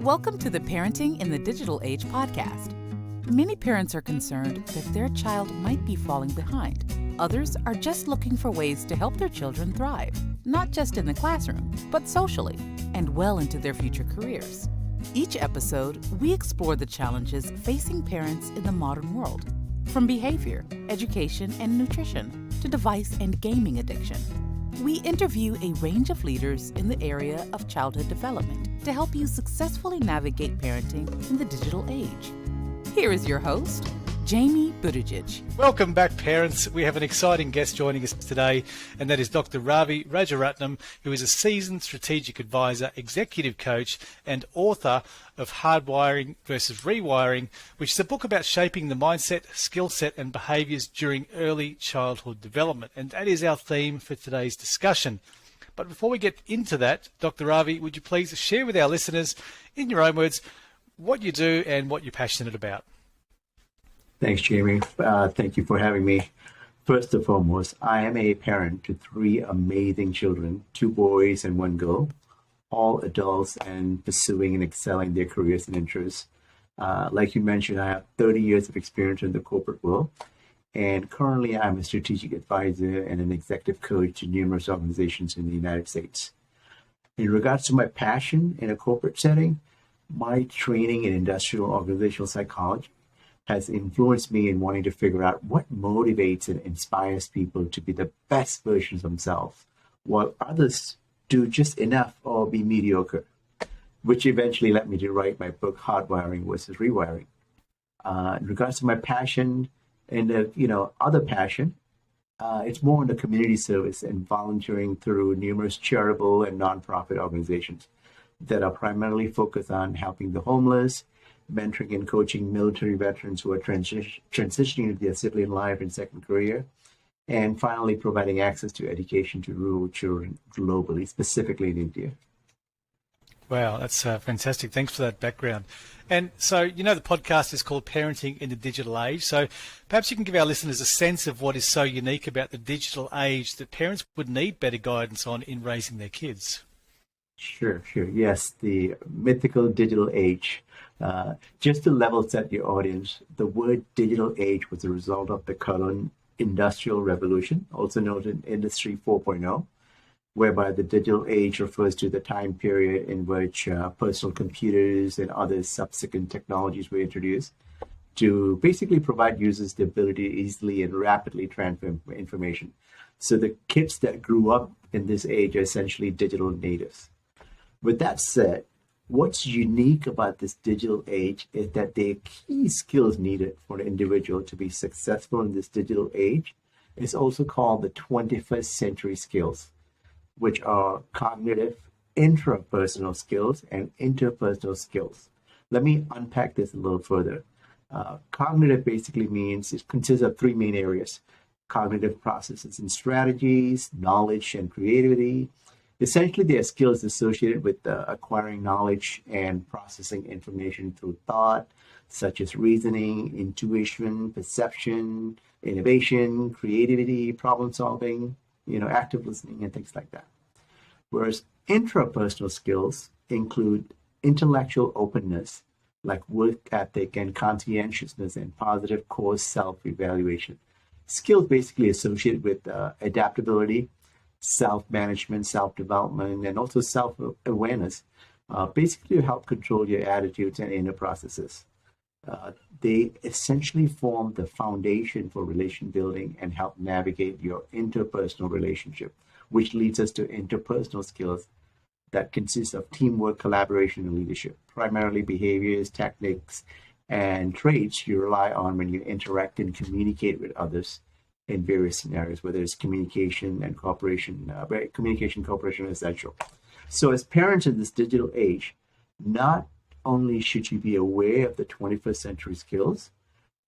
Welcome to the Parenting in the Digital Age podcast. Many parents are concerned that their child might be falling behind. Others are just looking for ways to help their children thrive, not just in the classroom, but socially, and well into their future careers. Each episode, we explore the challenges facing parents in the modern world, from behavior, education, and nutrition to device and gaming addiction. We interview a range of leaders in the area of childhood development to help you successfully navigate parenting in the digital age. Here is your host, Jamie Buttigieg. Welcome back, parents. We have an exciting guest joining us today, and that is Dr. Ravi Rajaratnam, who is a seasoned strategic advisor, executive coach, and author of Hardwiring versus Rewiring, which is a book about shaping the mindset, skill set, and behaviours during early childhood development. And that is our theme for today's discussion. But before we get into that, Dr. Ravi, would you please share with our listeners, in your own words, what you do and what you're passionate about? Thanks, Jamie. Thank you for having me. First and foremost, I am a parent to three amazing children, 2 boys and 1 girl, all adults and pursuing and excelling their careers and interests. Like you mentioned, I have 30 years of experience in the corporate world, and currently I'm a strategic advisor and an executive coach to numerous organizations in the United States. In regards to my passion in a corporate setting, my training in industrial organizational psychology has influenced me in wanting to figure out what motivates and inspires people to be the best versions of themselves, while others do just enough or be mediocre, which eventually led me to write my book, Hardwiring versus Rewiring. In regards to my passion and other passion, it's more in the community service and volunteering through numerous charitable and nonprofit organizations that are primarily focused on helping the homeless, mentoring and coaching military veterans who are transitioning into their civilian life and second career, and finally providing access to education to rural children globally, specifically in India. Wow, that's fantastic. Thanks for that background. And so, the podcast is called Parenting in the Digital Age. So perhaps you can give our listeners a sense of what is so unique about the digital age that parents would need better guidance on in raising their kids. Sure. Yes, the mythical digital age. Just to level set your audience, the word digital age was a result of the current industrial revolution, also known as Industry 4.0, whereby the digital age refers to the time period in which personal computers and other subsequent technologies were introduced to basically provide users the ability to easily and rapidly transfer information. So the kids that grew up in this age are essentially digital natives. With that said, what's unique about this digital age is that the key skills needed for an individual to be successful in this digital age is also called the 21st century skills, which are cognitive, intrapersonal skills, and interpersonal skills. Let me unpack this a little further. Cognitive basically means it consists of 3 main areas: cognitive processes and strategies, knowledge and creativity. Essentially, they are skills associated with acquiring knowledge and processing information through thought, such as reasoning, intuition, perception, innovation, creativity, problem solving, active listening, and things like that. Whereas intrapersonal skills include intellectual openness, like work ethic and conscientiousness and positive core self-evaluation. Skills basically associated with adaptability, self-management, self-development, and also self-awareness, basically to help control your attitudes and inner processes. They essentially form the foundation for relation building and help navigate your interpersonal relationship, which leads us to interpersonal skills that consist of teamwork, collaboration, and leadership, primarily behaviors, techniques, and traits you rely on when you interact and communicate with others in various scenarios, whether it's communication and cooperation. Communication, cooperation is essential. So as parents in this digital age, not only should you be aware of the 21st century skills,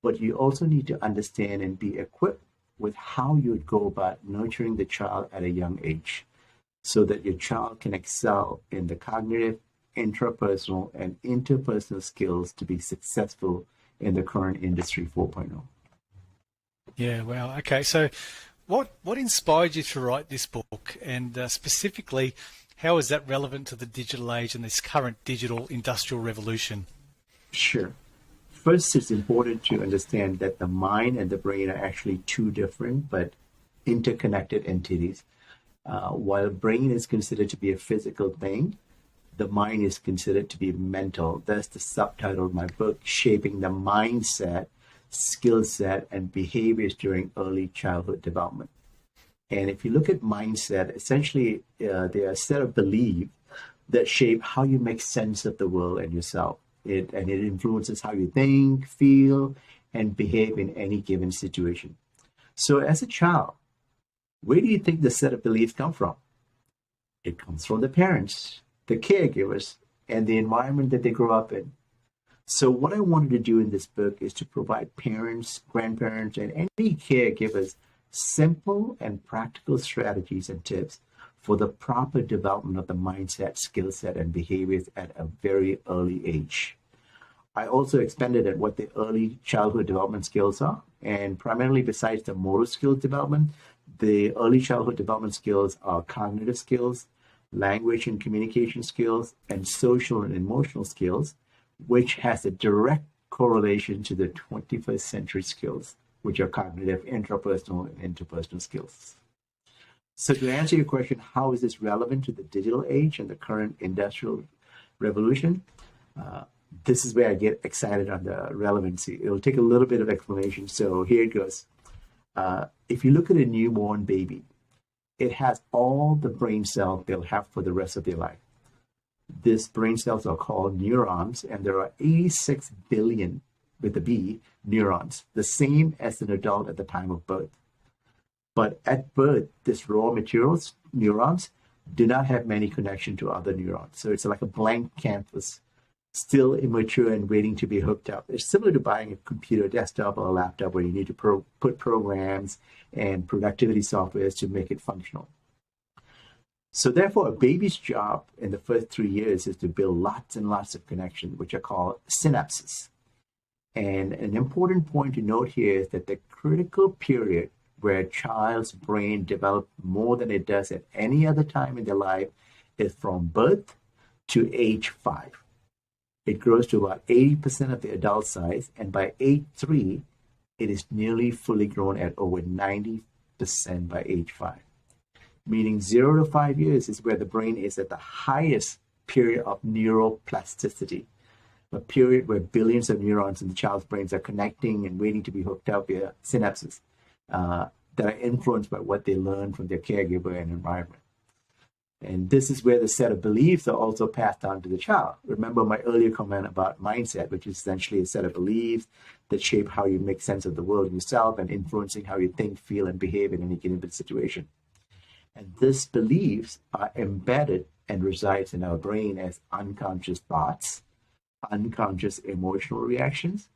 but you also need to understand and be equipped with how you would go about nurturing the child at a young age so that your child can excel in the cognitive, intrapersonal, and interpersonal skills to be successful in the current Industry 4.0. Yeah, wow. Okay, so what inspired you to write this book? And specifically, How is that relevant to the digital age and this current digital industrial revolution? Sure. First, it's important to understand that the mind and the brain are actually two different but interconnected entities. While brain is considered to be a physical thing, the mind is considered to be mental. That's the subtitle of my book, Shaping the Mindset, Skill Set, and Behaviors During Early Childhood Development. And if you look at mindset, essentially, they are a set of beliefs that shape how you make sense of the world and yourself. It influences how you think, feel, and behave in any given situation. So as a child, where do you think the set of beliefs come from? It comes from the parents, the caregivers, and the environment that they grow up in. So what I wanted to do in this book is to provide parents, grandparents, and any caregivers simple and practical strategies and tips for the proper development of the mindset, skill set, and behaviors at a very early age. I also expanded at what the early childhood development skills are, and primarily besides the motor skills development, the early childhood development skills are cognitive skills, language and communication skills, and social and emotional skills, which has a direct correlation to the 21st century skills, which are cognitive, intrapersonal, and interpersonal skills. So to answer your question, how is this relevant to the digital age and the current industrial revolution? This is where I get excited on the relevancy. It'll take a little bit of explanation. So here it goes. If you look at a newborn baby, it has all the brain cells they'll have for the rest of their life. These brain cells are called neurons, and there are 86 billion, with a B, neurons, the same as an adult at the time of birth. But at birth, this raw materials, neurons, do not have many connection to other neurons. So it's like a blank canvas, still immature and waiting to be hooked up. It's similar to buying a computer, desktop, or a laptop where you need to put programs and productivity software to make it functional. So therefore, a baby's job in the first 3 years is to build lots and lots of connections, which are called synapses. And an important point to note here is that the critical period where a child's brain develops more than it does at any other time in their life is from birth to age 5. It grows to about 80% of the adult size, and by age 3, it is nearly fully grown at over 90% by age 5. Meaning 0 to 5 years is where the brain is at the highest period of neuroplasticity, a period where billions of neurons in the child's brains are connecting and waiting to be hooked up via synapses that are influenced by what they learn from their caregiver and environment. And this is where the set of beliefs are also passed on to the child. Remember my earlier comment about mindset, which is essentially a set of beliefs that shape how you make sense of the world and yourself and influencing how you think, feel, and behave in any given situation. And these beliefs are embedded and resides in our brain as unconscious thoughts, unconscious emotional reactions,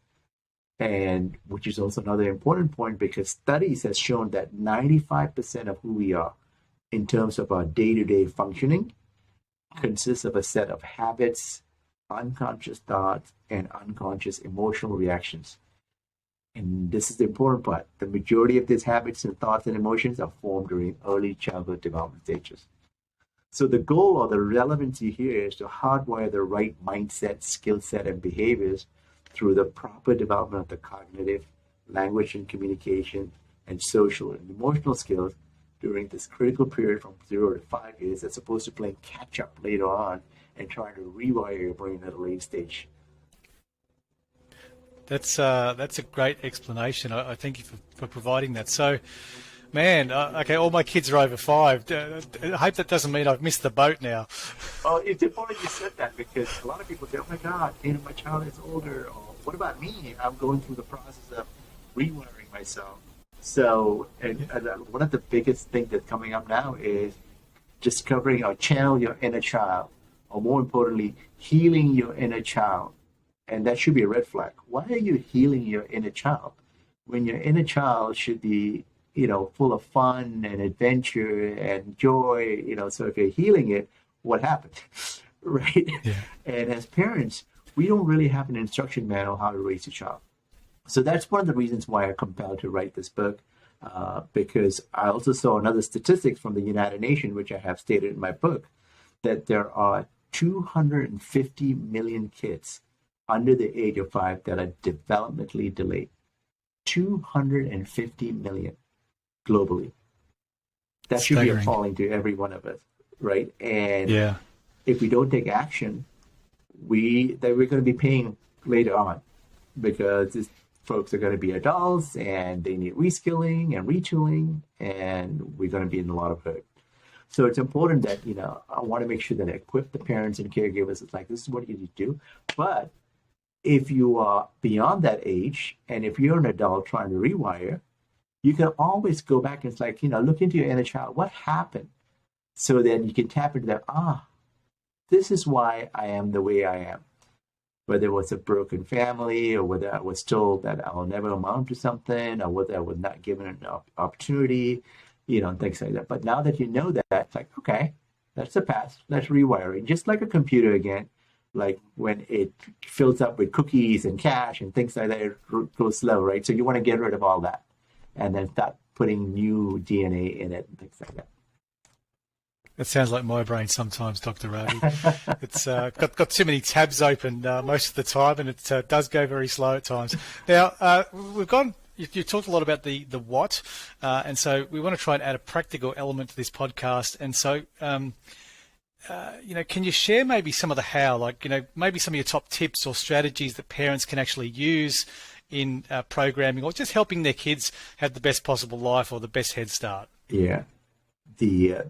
and which is also another important point because studies have shown that 95% of who we are in terms of our day-to-day functioning consists of a set of habits, unconscious thoughts, and unconscious emotional reactions. And this is the important part. The majority of these habits and thoughts and emotions are formed during early childhood development stages. So the goal or the relevancy here is to hardwire the right mindset, skill set, and behaviors through the proper development of the cognitive, language and communication, and social and emotional skills during this critical period from 0 to 5 years, as opposed to playing catch up later on and trying to rewire your brain at a late stage. That's a great explanation. I thank you for providing that. So, man, okay, all my kids are over 5. I hope that doesn't mean I've missed the boat now. Oh, it's important you said that because a lot of people say, oh my God, my child is older. Or what about me? I'm going through the process of rewiring myself. So, and one of the biggest things that's coming up now is discovering or channel your inner child, or more importantly, healing your inner child. And that should be a red flag. Why are you healing your inner child when your inner child should be, full of fun and adventure and joy? So if you're healing it, what happened, right? Yeah. And as parents, we don't really have an instruction manual how to raise a child. So that's one of the reasons why I'm compelled to write this book, because I also saw another statistics from the United Nations, which I have stated in my book, that there are 250 million kids under the age of 5 that are developmentally delayed. 250 million globally. That should be appalling to every one of us, right? And Yeah. if we don't take action, we're going to be paying later on, because these folks are going to be adults and they need reskilling and retooling, and we're going to be in a lot of hurt. So it's important that, I want to make sure that I equip the parents and caregivers. It's like, this is what you need to do. But if you are beyond that age, and if you're an adult trying to rewire, you can always go back and it's like, look into your inner child. What happened? So then you can tap into that, this is why I am the way I am. Whether it was a broken family, or whether I was told that I will never amount to something, or whether I was not given an opportunity, and things like that. But now that you know that, it's like, okay, that's the past. That's rewiring. Just like a computer again, like when it fills up with cookies and cache and things like that, it goes slow, right? So you want to get rid of all that and then start putting new DNA in it and things like that. That sounds like my brain sometimes, Dr. Ravi. It's got too many tabs open most of the time, and it does go very slow at times. Now, you talked a lot about the what, and so we want to try and add a practical element to this podcast. And so, can you share maybe some of the how, like, maybe some of your top tips or strategies that parents can actually use in programming, or just helping their kids have the best possible life or the best head start? Yeah. The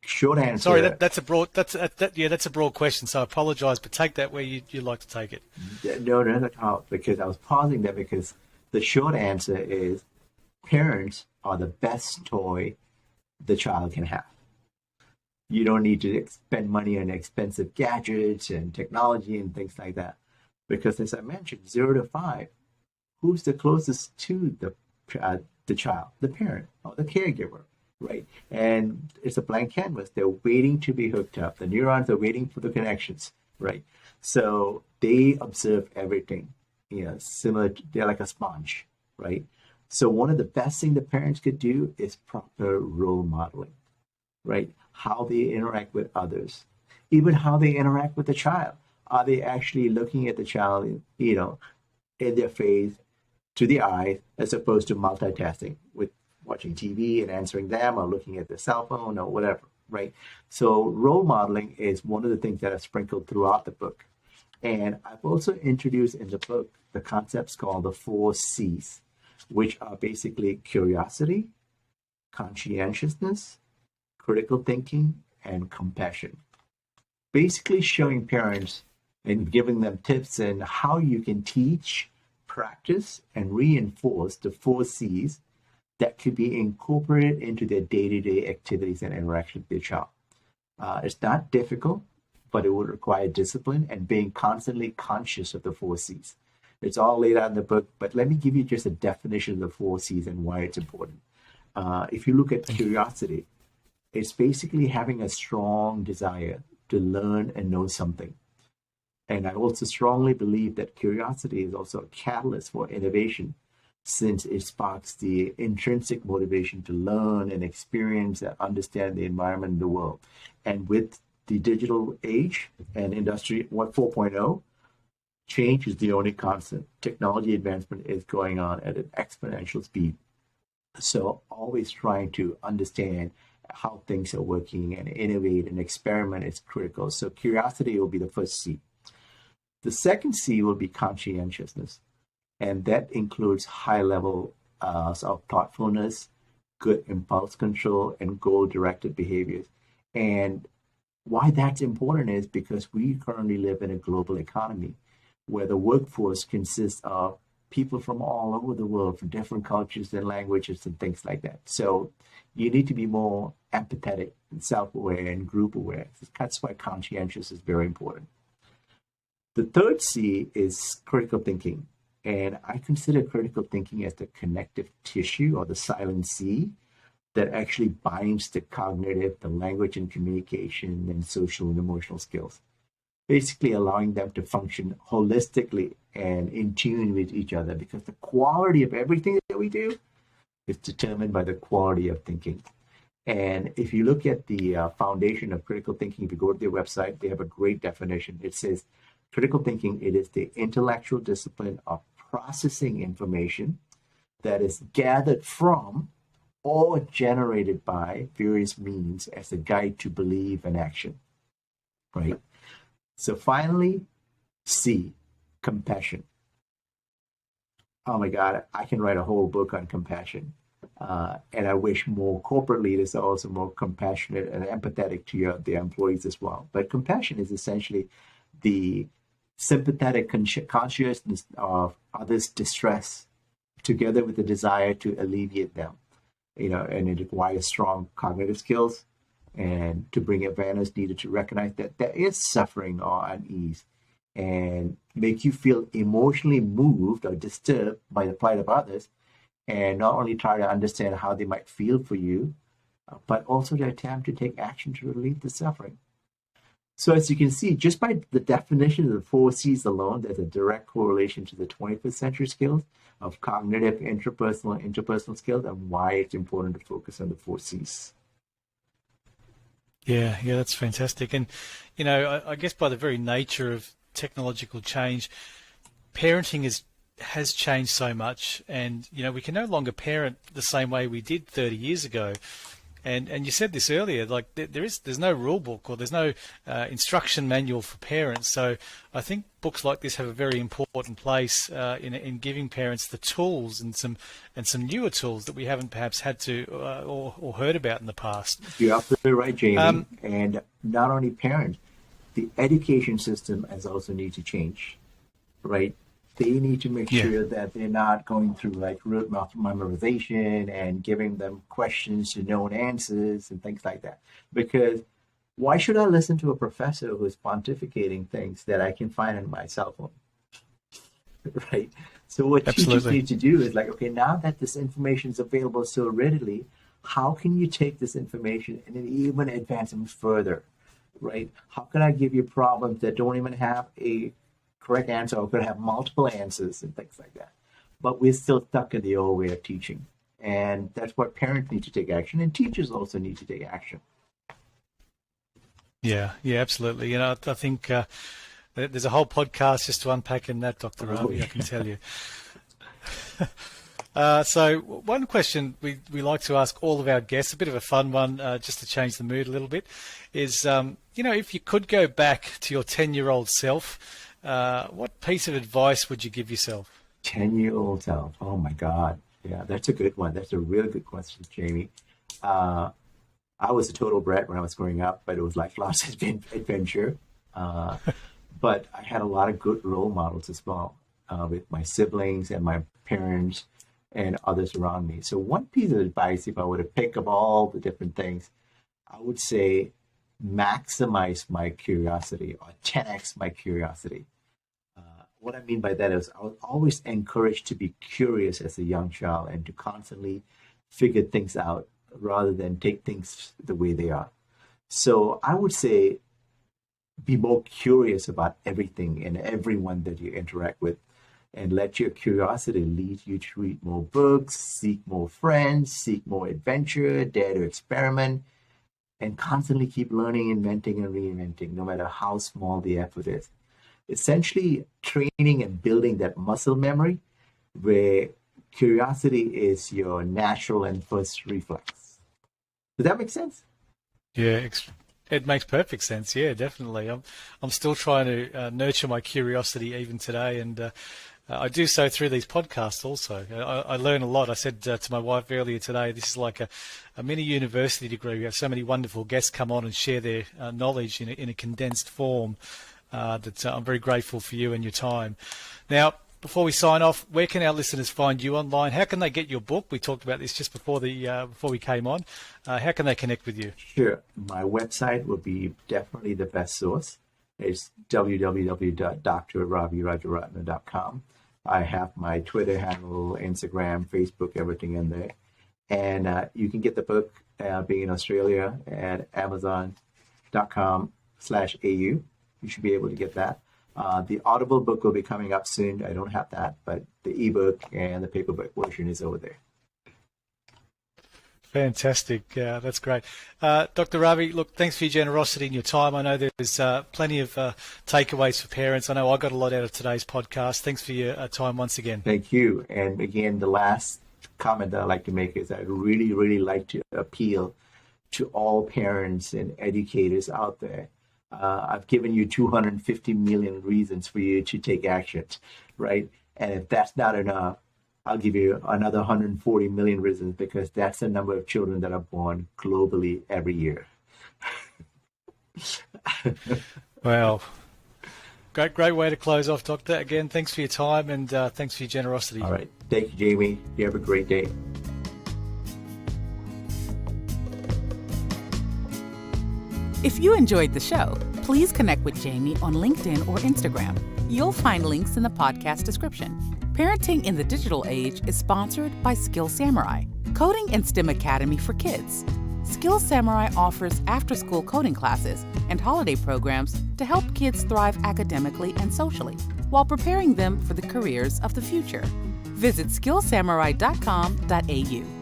short answer. Sorry, that's a broad question. So I apologise, but take that where you'd like to take it. No, not at all. Because I was pausing there because the short answer is parents are the best toy the child can have. You don't need to spend money on expensive gadgets and technology and things like that, because as I mentioned, 0 to 5, who's the closest to the child? The parent or the caregiver. Right. And it's a blank canvas. They're waiting to be hooked up. The neurons are waiting for the connections. Right. So they observe everything, they're like a sponge. Right. So one of the best things the parents could do is proper role modeling. Right. How they interact with others, even how they interact with the child. Are they actually looking at the child, in their face, to the eyes, as opposed to multitasking with watching TV and answering them, or looking at their cell phone or whatever, right? So role modeling is one of the things that are sprinkled throughout the book. And I've also introduced in the book the concepts called the 4 C's, which are basically curiosity, conscientiousness, critical thinking, and compassion. Basically showing parents and giving them tips on how you can teach, practice, and reinforce the 4 C's that could be incorporated into their day-to-day activities and interaction with their child. It's not difficult, but it would require discipline and being constantly conscious of the 4 C's. It's all laid out in the book, but let me give you just a definition of the 4 C's and why it's important. If you look at curiosity, it's basically having a strong desire to learn and know something. And I also strongly believe that curiosity is also a catalyst for innovation, since it sparks the intrinsic motivation to learn and experience and understand the environment and the world. And with the digital age and industry 4.0, change is the only constant. Technology advancement is going on at an exponential speed. So always trying to understand how things are working and innovate and experiment is critical. So curiosity will be the first C. The second C will be conscientiousness. And that includes high level of thoughtfulness, good impulse control, and goal-directed behaviors. And why that's important is because we currently live in a global economy where the workforce consists of people from all over the world, from different cultures and languages and things like that. So you need to be more empathetic and self-aware and group-aware. That's why conscientious is very important. The third C is critical thinking. And I consider critical thinking as the connective tissue, or the silent C, that actually binds the cognitive, the language and communication, and social and emotional skills. Basically allowing them to function holistically and in tune with each other, because the quality of everything that we do is determined by the quality of thinking. And if you look at the foundation of critical thinking, if you go to their website, they have a great definition. It says critical thinking, it is the intellectual discipline of processing information that is gathered from or generated by various means as a guide to belief and action, right? So finally, C, compassion. Oh my God, I can write a whole book on compassion. And I wish more corporate leaders are also more compassionate and empathetic to their employees as well. But compassion is essentially the sympathetic consciousness of others' distress together with the desire to alleviate them. And it requires strong cognitive skills and to bring awareness needed to recognize that there is suffering or unease and make you feel emotionally moved or disturbed by the plight of others, and not only try to understand how they might feel for you, but also to attempt to take action to relieve the suffering. So as you can see, just by the definition of the 4 C's alone, there's a direct correlation to the 21st century skills of cognitive, interpersonal, and interpersonal skills, and why it's important to focus on the 4 C's. Yeah, that's fantastic. And, I guess by the very nature of technological change, parenting has changed so much, and we can no longer parent the same way we did 30 years ago. And you said this earlier, like there's no rule book or there's no instruction manual for parents. So I think books like this have a very important place in giving parents the tools and some newer tools that we haven't perhaps had to or heard about in the past. You're absolutely right, Jamie. And not only parents, the education system has also need to change, right? They need to make sure that they're not going through like rote memorization and giving them questions to known answers and things like that. Because why should I listen to a professor who's pontificating things that I can find on my cell phone? Right? So what teachers need to do is like, okay, now that this information is available so readily, how can you take this information and then even advance them further? Right? How can I give you problems that don't even have a correct answer or could have multiple answers and things like that? But we're still stuck in the old way of teaching. And that's what parents need to take action, and teachers also need to take action. Yeah, absolutely. I think there's a whole podcast just to unpack in that, Dr. Ravi, I can tell you. So one question we like to ask all of our guests, a bit of a fun one, just to change the mood a little bit, is, if you could go back to your 10-year-old self, what piece of advice would you give yourself? 10-year-old self. Oh my God. Yeah, that's a good one. That's a really good question, Jamie. I was a total brat when I was growing up, but it was like lots of adventure. But I had a lot of good role models as well, with my siblings and my parents and others around me. So one piece of advice, if I were to pick up all the different things, I would say maximize my curiosity or 10x my curiosity. What I mean by that is I was always encouraged to be curious as a young child and to constantly figure things out rather than take things the way they are. So I would say be more curious about everything and everyone that you interact with, and let your curiosity lead you to read more books, seek more friends, seek more adventure, dare to experiment, and constantly keep learning, inventing, and reinventing, no matter how small the effort is. Essentially, training and building that muscle memory where curiosity is your natural and first reflex. Does that make sense? Yeah, it makes perfect sense. Yeah, definitely. I'm still trying to nurture my curiosity even today, and I do so through these podcasts also. I learn a lot. I said to my wife earlier today, this is like a mini university degree. We have so many wonderful guests come on and share their knowledge in a condensed form that I'm very grateful for you and your time. Now, before we sign off, where can our listeners find you online? How can they get your book? We talked about this just before we came on. How can they connect with you? Sure. My website will be definitely the best source. It's www.drravirajaratnam.com. I have my Twitter handle, Instagram, Facebook, everything in there. And you can get the book, being in Australia, at amazon.com/au. You should be able to get that. The Audible book will be coming up soon. I don't have that, but the ebook and the paperback version is over there. Fantastic. That's great. Dr. Ravi, look, thanks for your generosity and your time. I know there's plenty of takeaways for parents. I know I got a lot out of today's podcast. Thanks for your time once again. Thank you. And again, the last comment that I'd like to make is I'd really, really like to appeal to all parents and educators out there. I've given you 250 million reasons for you to take actions, right? And if that's not enough, I'll give you another 140 million reasons, because that's the number of children that are born globally every year. Well, great way to close off, Doctor. Again, thanks for your time and thanks for your generosity. All right. Thank you, Jamie. You have a great day. If you enjoyed the show, please connect with Jamie on LinkedIn or Instagram. You'll find links in the podcast description. Parenting in the Digital Age is sponsored by Skill Samurai, Coding and STEM Academy for Kids. Skill Samurai offers after-school coding classes and holiday programs to help kids thrive academically and socially while preparing them for the careers of the future. Visit skillsamurai.com.au.